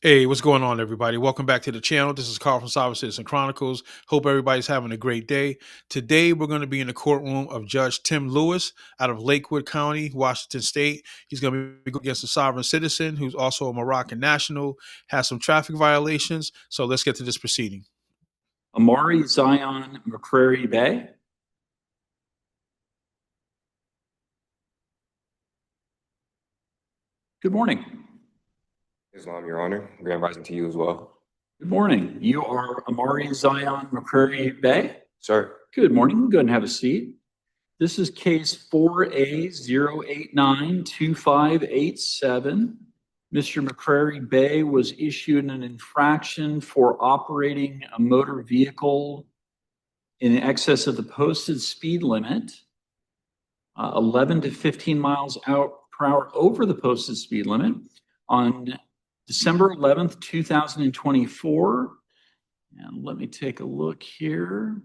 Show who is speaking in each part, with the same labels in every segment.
Speaker 1: Hey, what's going on, everybody? Welcome back to the channel. This is Carl from sovcits and Chronicles. Hope everybody's having a great day. Today, we're going to be in the courtroom of Judge Tim Lewis out of Lakewood County, Washington State. He's going to be going against a sovereign citizen who's also a Moroccan national, has some traffic violations. So let's get to this proceeding.
Speaker 2: Amari Zion McCreary Bay. Good morning.
Speaker 3: Islam, Your Honor. Grand rising to you as well.
Speaker 2: Good morning. You are Amari Zion McCreary Bay?
Speaker 3: Sir.
Speaker 2: Good morning. Go ahead and have a seat. This is case 4A0892587. Mr. McCreary Bay was issued an infraction for operating a motor vehicle in excess of the posted speed limit, 11 to 15 miles per hour over the posted speed limit on December 11th, 2024. And let me take a look here.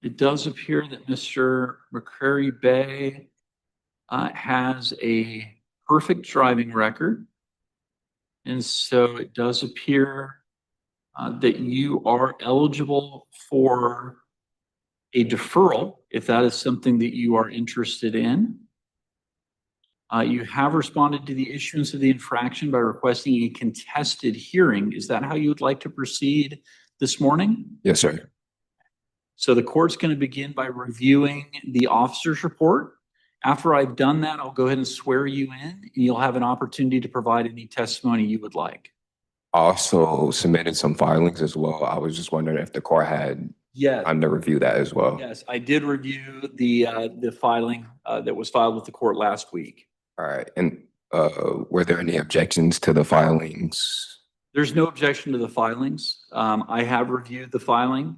Speaker 2: It does appear that Mr. McCreary Bay has a perfect driving record. And so it does appear that you are eligible for a deferral if that is something that you are interested in. You have responded to the issuance of the infraction by requesting a contested hearing. Is that how you would like to proceed this morning?
Speaker 3: Yes, sir.
Speaker 2: So the court's going to begin by reviewing the officer's report. After I've done that, I'll go ahead and swear you in, and you'll have an opportunity to provide any testimony you would like.
Speaker 3: I also submitted some filings as well. I was just wondering if the court had time to review that as well.
Speaker 2: Yes, I did review the filing that was filed with the court last week.
Speaker 3: All right. And were there any objections to the filings?
Speaker 2: There's no objection to the filings. I have reviewed the filing.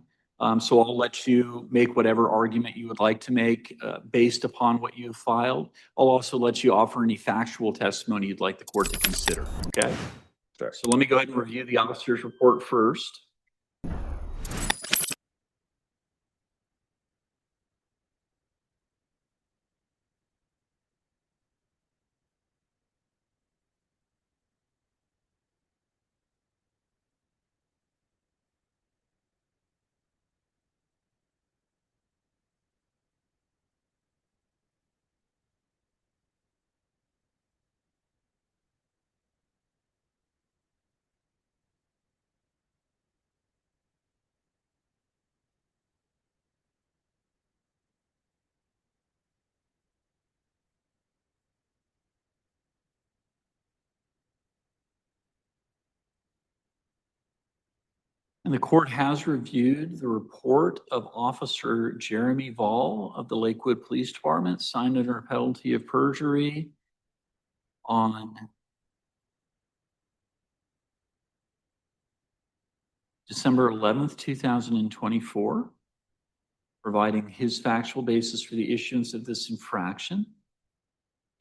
Speaker 2: So I'll let you make whatever argument you would like to make based upon what you've filed. I'll also let you offer any factual testimony you'd like the court to consider, okay?
Speaker 3: Sure.
Speaker 2: So let me go ahead and review the officer's report first. And the court has reviewed the report of Officer Jeremy Vall of the Lakewood Police Department, signed under a penalty of perjury on December 11th, 2024, providing his factual basis for the issuance of this infraction.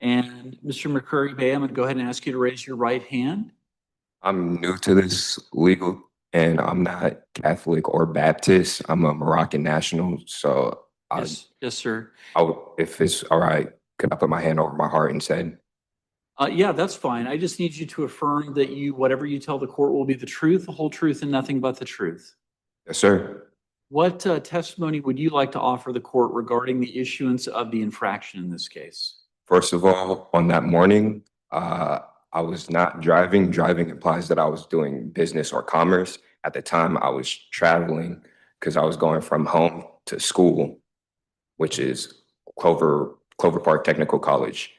Speaker 2: And Mr. McCreary Bay, I'm going to go ahead and ask you to raise your right hand.
Speaker 3: I'm new to this legal, and I'm not Catholic or Baptist. I'm a Moroccan national. So
Speaker 2: Yes, sir.
Speaker 3: If it's all right, could I put my hand over my heart and say?
Speaker 2: Yeah, that's fine. I just need you to affirm that whatever you tell the court will be the truth, the whole truth, and nothing but the truth.
Speaker 3: Yes, sir.
Speaker 2: What testimony would you like to offer the court regarding the issuance of the infraction in this case?
Speaker 3: First of all, on that morning, I was not driving. Driving implies that I was doing business or commerce. At the time, I was traveling because I was going from home to school, which is Clover Park Technical College.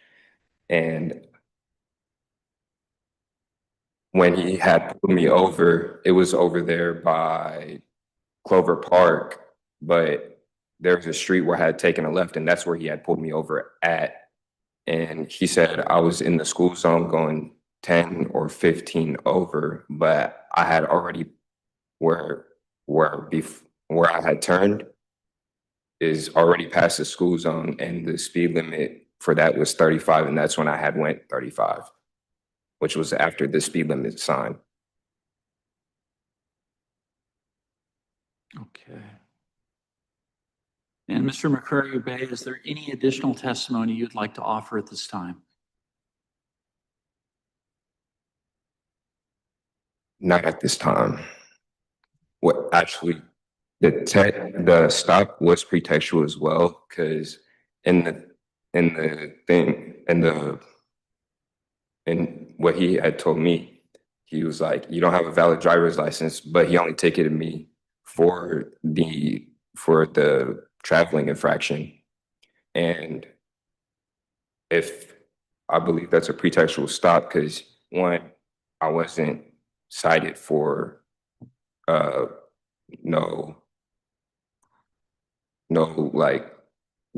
Speaker 3: And when he had pulled me over, it was over there by Clover Park, but there's a street where I had taken a left, and that's where he had pulled me over at. And he said I was in the school zone going 10 or 15 over, but I had already where I had turned is already past the school zone, and the speed limit for that was 35, and that's when I had went 35, which was after the speed limit sign.
Speaker 2: Okay. And Mr. McCreary Bay, is there any additional testimony you'd like to offer at this time?
Speaker 3: Not at this time. What actually, the stop was pretextual as well, because in the thing, and what he had told me, he was like, you don't have a valid driver's license, but he only ticketed me for the traveling infraction. And if I believe that's a pretextual stop, because one, I wasn't cited for uh no like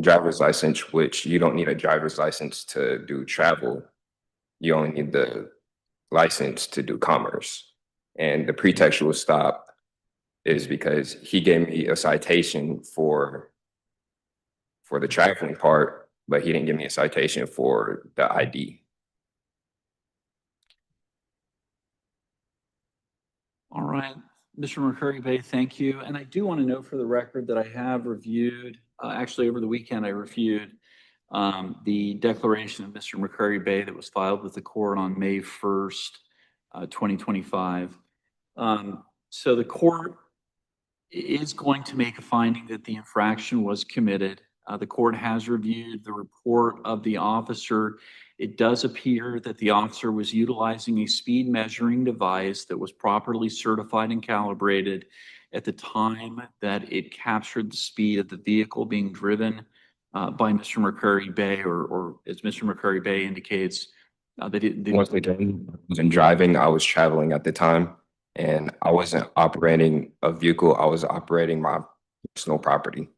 Speaker 3: driver's license, which you don't need a driver's license to do travel. You only need the license to do commerce. And the pretextual stop is because he gave me a citation for the traveling part, but he didn't give me a citation for the ID.
Speaker 2: All right, Mr. McCreary Bay, thank you. And I do want to note for the record that I have reviewed, actually over the weekend, I reviewed the declaration of Mr. McCreary Bay that was filed with the court on May 1st, 2025. So the court is going to make a finding that the infraction was committed. The court has reviewed the report of the officer. It does appear that the officer was utilizing a speed measuring device that was properly certified and calibrated at the time that it captured the speed of the vehicle being driven by Mr. McCreary Bay, or as Mr. McCreary Bay indicates, that it.
Speaker 3: Once they wasn't driving, I was traveling at the time, and I wasn't operating a vehicle. I was operating my personal property.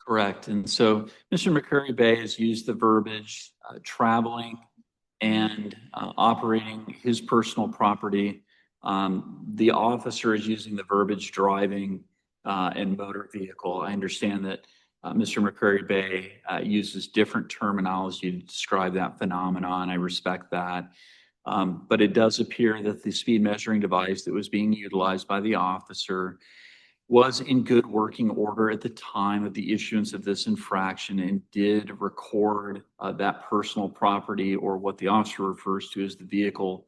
Speaker 2: Correct. And so Mr. McCreary Bay has used the verbiage traveling and operating his personal property. The officer is using the verbiage driving and motor vehicle. I understand that Mr. McCreary Bay uses different terminology to describe that phenomenon. I respect that. But it does appear that the speed measuring device that was being utilized by the officer was in good working order at the time of the issuance of this infraction and did record that personal property, or what the officer refers to as the vehicle,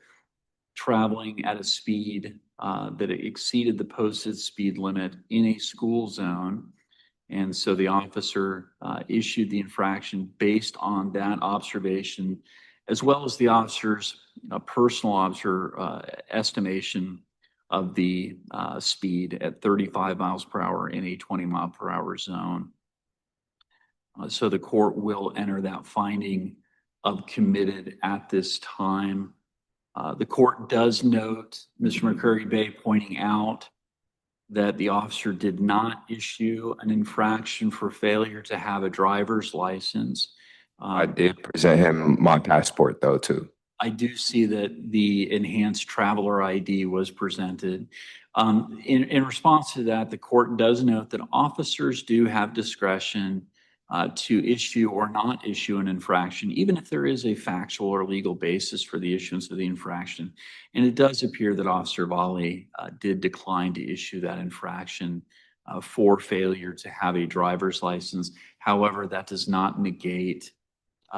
Speaker 2: traveling at a speed that exceeded the posted speed limit in a school zone. And so the officer issued the infraction based on that observation, as well as the officer's personal estimation of the speed at 35 miles per hour in a 20-mile-per-hour zone. So the court will enter that finding of committed at this time. The court does note Mr. McCreary Bay pointing out that the officer did not issue an infraction for failure to have a driver's license.
Speaker 3: I did present him my passport, though, too.
Speaker 2: I do see that the enhanced traveler ID was presented. In response to that, the court does note that officers do have discretion to issue or not issue an infraction, even if there is a factual or legal basis for the issuance of the infraction. And it does appear that Officer Volley did decline to issue that infraction for failure to have a driver's license. However, that does not negate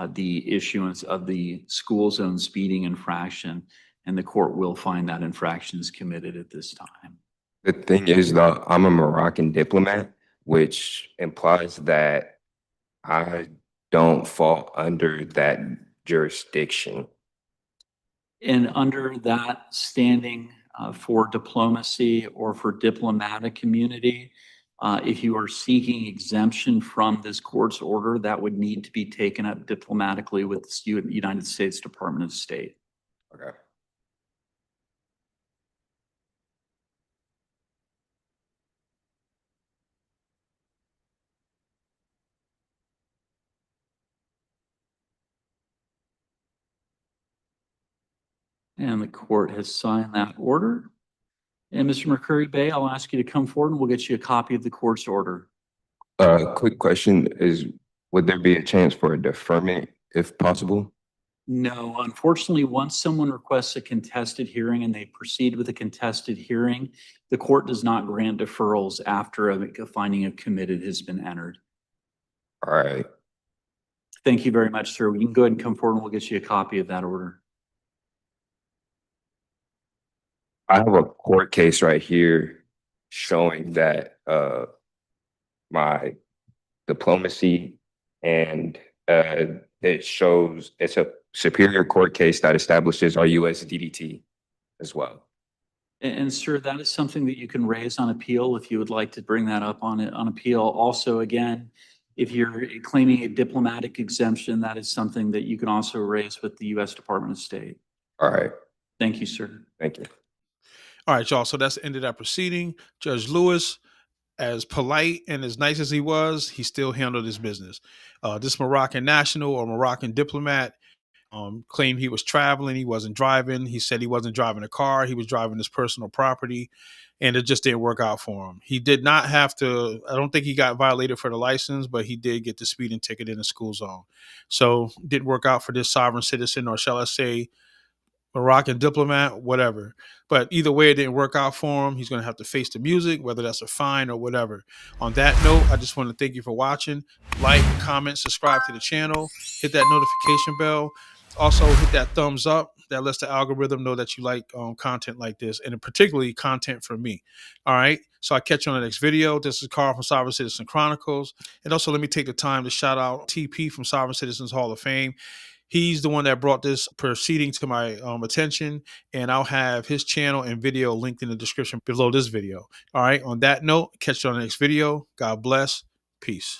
Speaker 2: the issuance of the school zone speeding infraction, and the court will find that infraction is committed at this time.
Speaker 3: The thing is, though, I'm a Moroccan diplomat, which implies that I don't fall under that jurisdiction.
Speaker 2: And under that standing for diplomacy or for diplomatic immunity, if you are seeking exemption from this court's order, that would need to be taken up diplomatically with the United States Department of State.
Speaker 3: Okay.
Speaker 2: And the court has signed that order. And Mr. McCreary Bay, I'll ask you to come forward and we'll get you a copy of the court's order.
Speaker 3: Quick question is, would there be a chance for a deferment if possible?
Speaker 2: No, unfortunately, once someone requests a contested hearing and they proceed with a contested hearing, the court does not grant deferrals after a finding of committed has been entered.
Speaker 3: All right.
Speaker 2: Thank you very much, sir. We can go ahead and come forward and we'll get you a copy of that order.
Speaker 3: I have a court case right here showing that my diplomacy and it shows it's a superior court case that establishes our US DDT as well.
Speaker 2: And sir, that is something that you can raise on appeal if you would like to bring that up on appeal. Also, again, if you're claiming a diplomatic exemption, that is something that you can also raise with the U.S. Department of State.
Speaker 3: All right.
Speaker 2: Thank you, sir.
Speaker 3: Thank you.
Speaker 1: All right, y'all. So that's the end of that proceeding. Judge Lewis, as polite and as nice as he was, he still handled his business. This Moroccan national or Moroccan diplomat claimed he was traveling. He wasn't driving. He said he wasn't driving a car. He was driving his personal property, and it just didn't work out for him. He did not have to, I don't think he got violated for the license, but he did get the speeding ticket in the school zone. So didn't work out for this sovereign citizen, or shall I say, Moroccan diplomat, whatever. But either way, it didn't work out for him. He's going to have to face the music, whether that's a fine or whatever. On that note, I just want to thank you for watching. Like, comment, subscribe to the channel, hit that notification bell. Also, hit that thumbs up. That lets the algorithm know that you like content like this, and particularly content from me. All right. So I'll catch you on the next video. This is Carl from Sovereign Citizen Chronicles. And also, let me take the time to shout out TP from Sovereign Citizens Hall of Fame. He's the one that brought this proceeding to my attention, and I'll have his channel and video linked in the description below this video. All right. On that note, catch you on the next video. God bless. Peace.